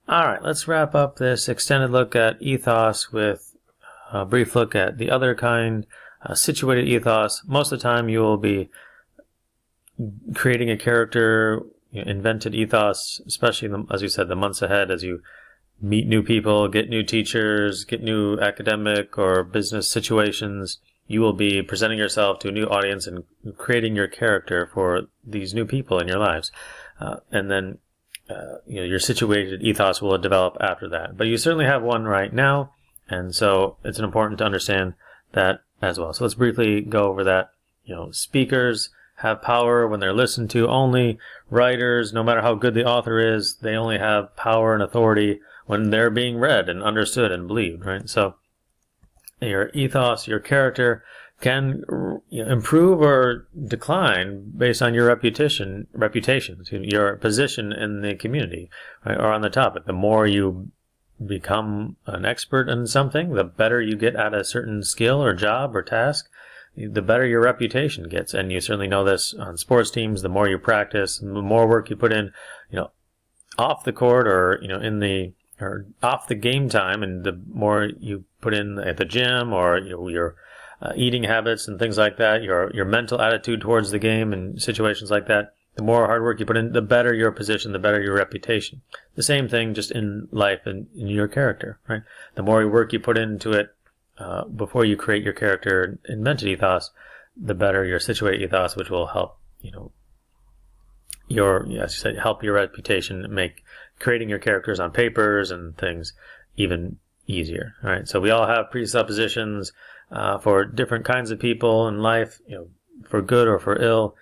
All right, let's wrap up this extended look at ethos with a brief look at the other kind, situated ethos. Most of the time you will be creating a character, invented ethos, especially, as you said, the months ahead as you meet new people, get new teachers, get new academic or business situations. You will be presenting yourself to a new audience and creating your character for these new people in your lives. And then your situated ethos will develop after that. But you certainly have one right now, and so it's important to understand that as well. So let's briefly go over that. Speakers have power when they're listened to only. Writers, no matter how good the author is, they only have power and authority when they're being read and understood and believed, right? So your ethos, your character can improve or decline based on your reputation, your position in the community, right, or on the topic. The more you become an expert in something, the better you get at a certain skill or job or task, the better your reputation gets. And you certainly know this on sports teams. The more you practice, the more work you put in, off the court or, or off the game time, and the more you put in at the gym or your eating habits and things like that, your mental attitude towards the game and situations like that, the more hard work you put in, the better your position, the better your reputation. The same thing just in life and in your character, right? The more work you put into it before you create your character, invented ethos, the better your situated ethos, which will help, help your reputation, make creating your characters on papers and things even easier. All right. So we all have presuppositions for different kinds of people in life, for good or for ill.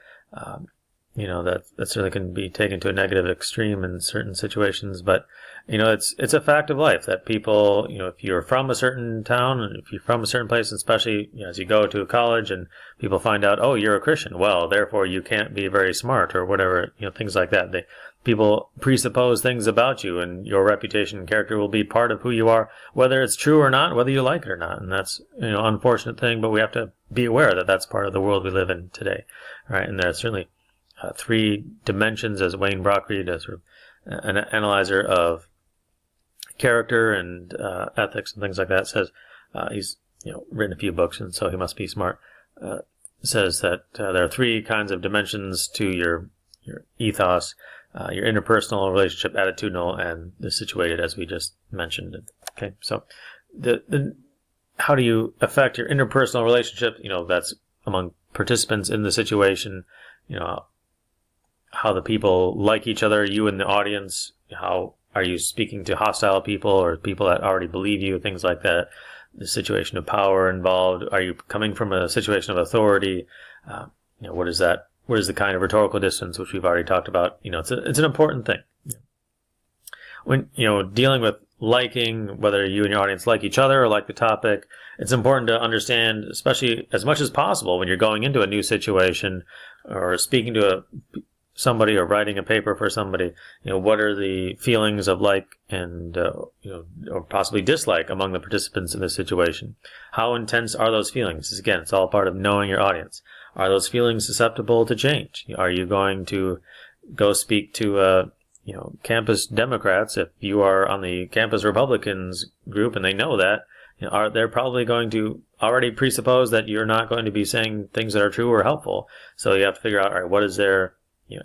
That certainly can be taken to a negative extreme in certain situations, but it's a fact of life that people, if you're from a certain town and if you're from a certain place, especially as you go to college and people find out, oh, you're a Christian, well, therefore you can't be very smart or whatever, things like that. People presuppose things about you, and your reputation and character will be part of who you are, whether it's true or not, whether you like it or not. And that's, unfortunate thing, but we have to be aware that that's part of the world we live in today. All right. And there's certainly three dimensions, as Wayne Brockreed, as sort of an analyzer of character and ethics and things like that, says he's written a few books, and so he must be smart. Says that there are three kinds of dimensions to your ethos: your interpersonal, relationship, attitudinal, and the situated, as we just mentioned. Okay, so the how do you affect your interpersonal relationship? That's among participants in the situation. How the people like each other, you and the audience. How are you speaking to hostile people or people that already believe you, things like that. The situation of power involved. Are you coming from a situation of authority? What is that? What is the kind of rhetorical distance, which we've already talked about? It's an important thing. When, dealing with liking, whether you and your audience like each other or like the topic, it's important to understand, especially as much as possible when you're going into a new situation or speaking to somebody or writing a paper for somebody, what are the feelings of like and, or possibly dislike among the participants in this situation? How intense are those feelings? Again, it's all part of knowing your audience. Are those feelings susceptible to change? Are you going to go speak to, campus Democrats if you are on the campus Republicans group and they know that? They're probably going to already presuppose that you're not going to be saying things that are true or helpful. So you have to figure out, all right, what is their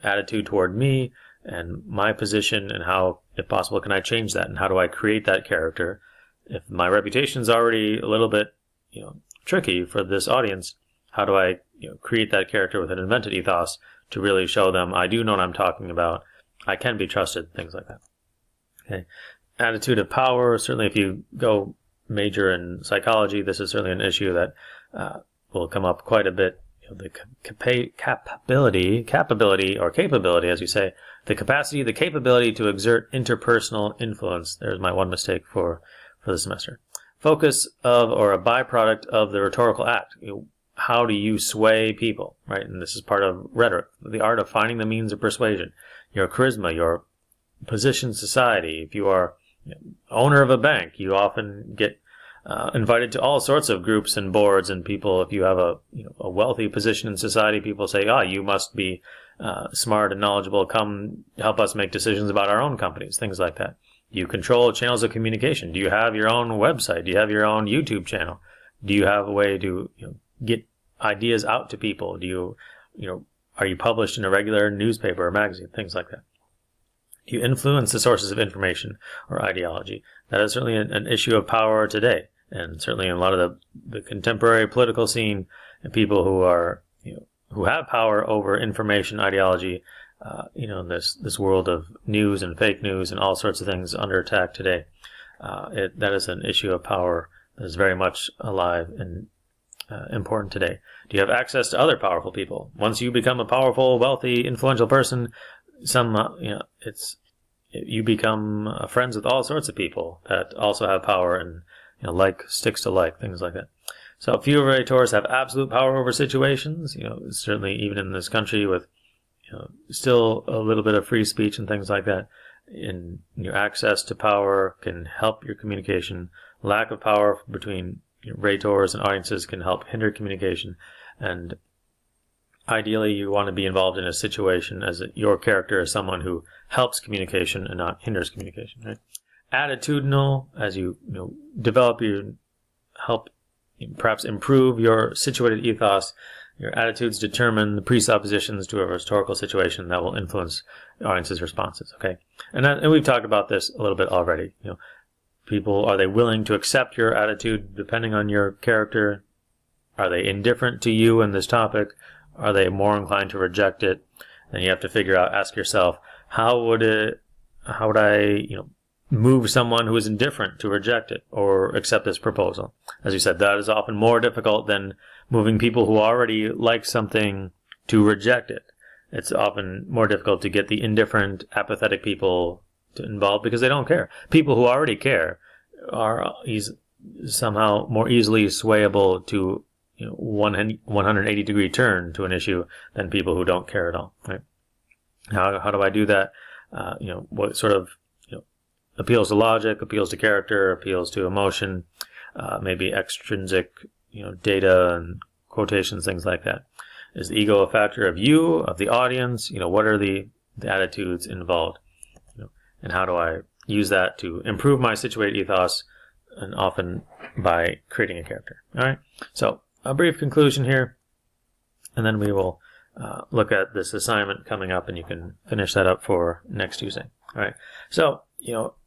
attitude toward me and my position, and how, if possible, can I change that, and how do I create that character? If my reputation is already a little bit, tricky for this audience, how do I, create that character with an invented ethos to really show them I do know what I'm talking about, I can be trusted, things like that. Okay, attitude of power. Certainly, if you go major in psychology, this is certainly an issue that will come up quite a bit. The capability, as you say, the capability to exert interpersonal influence. There's my one mistake for the semester. Focus of, or a byproduct of, the rhetorical act. How do you sway people, right? And this is part of rhetoric, the art of finding the means of persuasion. Your charisma, your position in society. If you are owner of a bank, you often get invited to all sorts of groups and boards and people. If you have a wealthy position in society, people say, you must be smart and knowledgeable. Come help us make decisions about our own companies, things like that. Do you control channels of communication? Do you have your own website? Do you have your own YouTube channel? Do you have a way to get ideas out to people? Do you are you published in a regular newspaper or magazine? Things like that. Do you influence the sources of information or ideology? That is certainly an issue of power today, and certainly in a lot of the contemporary political scene, and people who are who have power over information, ideology. In this world of news and fake news and all sorts of things under attack today. That is an issue of power that is very much alive and important today. Do you have access to other powerful people? Once you become a powerful, wealthy, influential person, you become friends with all sorts of people that also have power, and like sticks to like, things like that. So few relators have absolute power over situations. Certainly even in this country with still a little bit of free speech and things like that. In your access to power can help your communication. Lack of power between rators and audiences can help hinder communication. And ideally, you want to be involved in a situation as your character is someone who helps communication and not hinders communication. Right? Attitudinal, as you develop help perhaps improve your situated ethos. Your attitudes determine the presuppositions to a historical situation that will influence the audience's responses. Okay, and we've talked about this a little bit already. People, are they willing to accept your attitude depending on your character? Are they indifferent to you and this topic? Are they more inclined to reject it? Then you have to ask yourself, how would I move someone who is indifferent to reject it or accept this proposal? As you said, that is often more difficult than moving people who already like something to reject it. It's often more difficult to get the indifferent, apathetic people involved because they don't care. People who already care are somehow more easily swayable to 180-degree turn to an issue than people who don't care at all. Right? How do I do that? What sort of appeals to logic, appeals to character, appeals to emotion, maybe extrinsic, data and quotations, things like that. Is the ego a factor of you, of the audience? What are the attitudes involved? And how do I use that to improve my situated ethos, and often by creating a character. All right. So a brief conclusion here, and then we will look at this assignment coming up, and you can finish that up for next Tuesday. All right. So,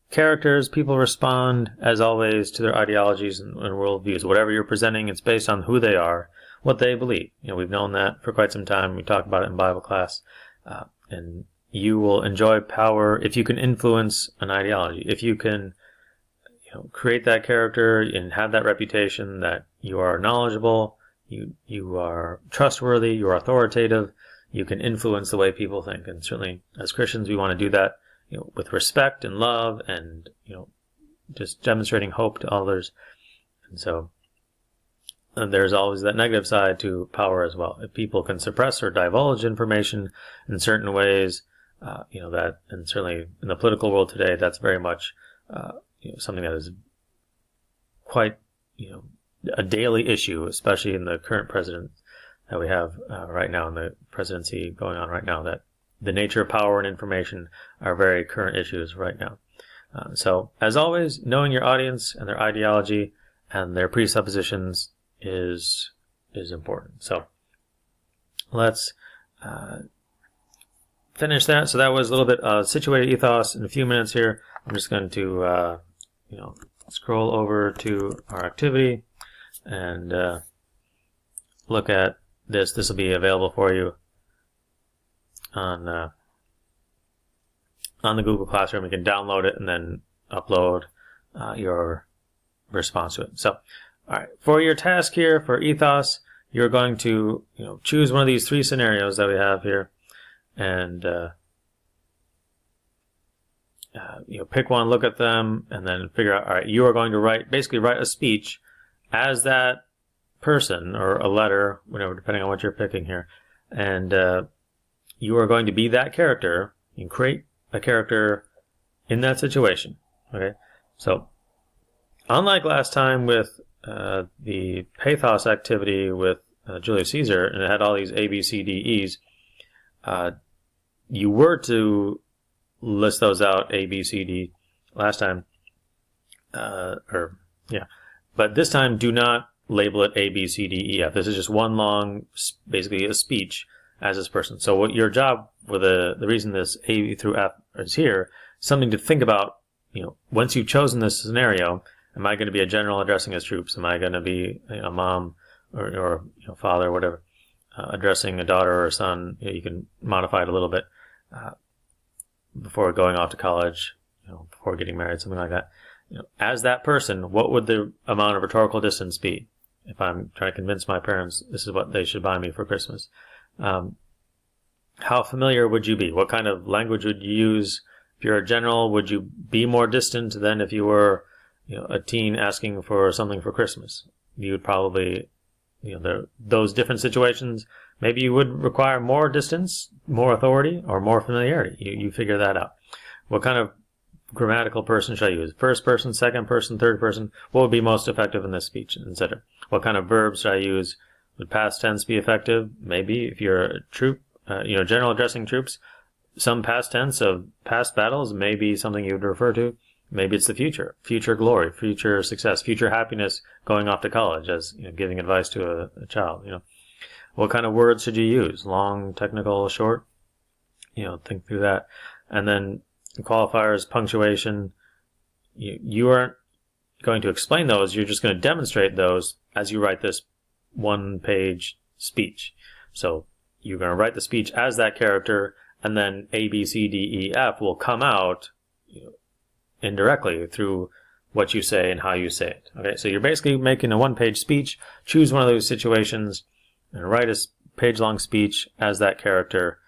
characters, people respond, as always, to their ideologies and worldviews. Whatever you're presenting, it's based on who they are, what they believe. We've known that for quite some time. We talk about it in Bible class. And you will enjoy power if you can influence an ideology. If you can create that character and have that reputation that you are knowledgeable, you are trustworthy, you are authoritative, you can influence the way people think. And certainly as Christians, we want to do that with respect and love and just demonstrating hope to others. And so there's always that negative side to power as well. If people can suppress or divulge information in certain ways, that, and certainly in the political world today, that's very much something that is quite a daily issue, especially in the current president that we have right now, in the presidency going on right now, that the nature of power and information are very current issues right now. So, as always, knowing your audience and their ideology and their presuppositions is important. So, let's finish that. So that was a little bit situated ethos in a few minutes here. I'm just going to scroll over to our activity and look at this. This will be available for you on the Google Classroom. You can download it and then upload your response to it. So, all right, for your task here for ethos, you're going to choose one of these three scenarios that we have here, and pick one, look at them, and then figure out. All right, you are going to basically write a speech as that person, or a letter, whatever, depending on what you're picking here, and you are going to be that character. You can create a character in that situation. Okay, so unlike last time with the Ethos activity with Julius Caesar, and it had all these A, B, C, D, E's, you were to list those out, A, B, C, D, last time. But this time, do not label it A, B, C, D, E, F. This is just one long, basically a speech as this person. So what your job, for the reason this A through F is here, something to think about. Once you've chosen this scenario, am I going to be a general addressing his troops? Am I going to be a mom or father or whatever addressing a daughter or a son? You can modify it a little bit before going off to college, before getting married, something like that. As that person, what would the amount of rhetorical distance be? If I'm trying to convince my parents this is what they should buy me for Christmas, how familiar would you be? What kind of language would you use? If you're a general, would you be more distant than if you were, a teen asking for something for Christmas? You would probably, those different situations, maybe you would require more distance, more authority, or more familiarity. You figure that out. What kind of grammatical person should I use? First person, second person, third person? What would be most effective in this speech, etc.? What kind of verbs should I use? Would past tense be effective? Maybe if you're a troop, general addressing troops, some past tense of past battles may be something you would refer to. Maybe it's the future glory, future success, future happiness going off to college, as giving advice to a child. What kind of words should you use? Long, technical, short? Think through that. And then qualifiers, punctuation. You aren't going to explain those. You're just going to demonstrate those as you write this one-page speech. So you're going to write the speech as that character, and then A, B, C, D, E, F will come out indirectly through what you say and how you say it. Okay, so you're basically making a one-page speech. Choose one of those situations and write a page-long speech as that character.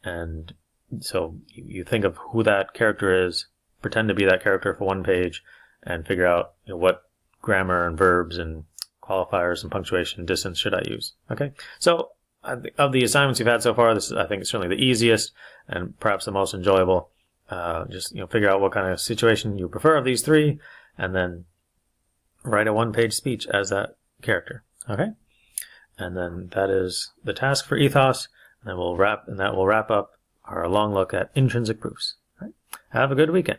And so you think of who that character is, pretend to be that character for one page, and figure out what grammar and verbs and qualifiers and punctuation and distance should I use. Okay, so of the assignments you've had so far, this is, I think, certainly the easiest and perhaps the most enjoyable. Just figure out what kind of situation you prefer of these three, and then write a one-page speech as that character. Okay, and then that is the task for Ethos, and that will wrap up our long look at intrinsic proofs. All right. Have a good weekend.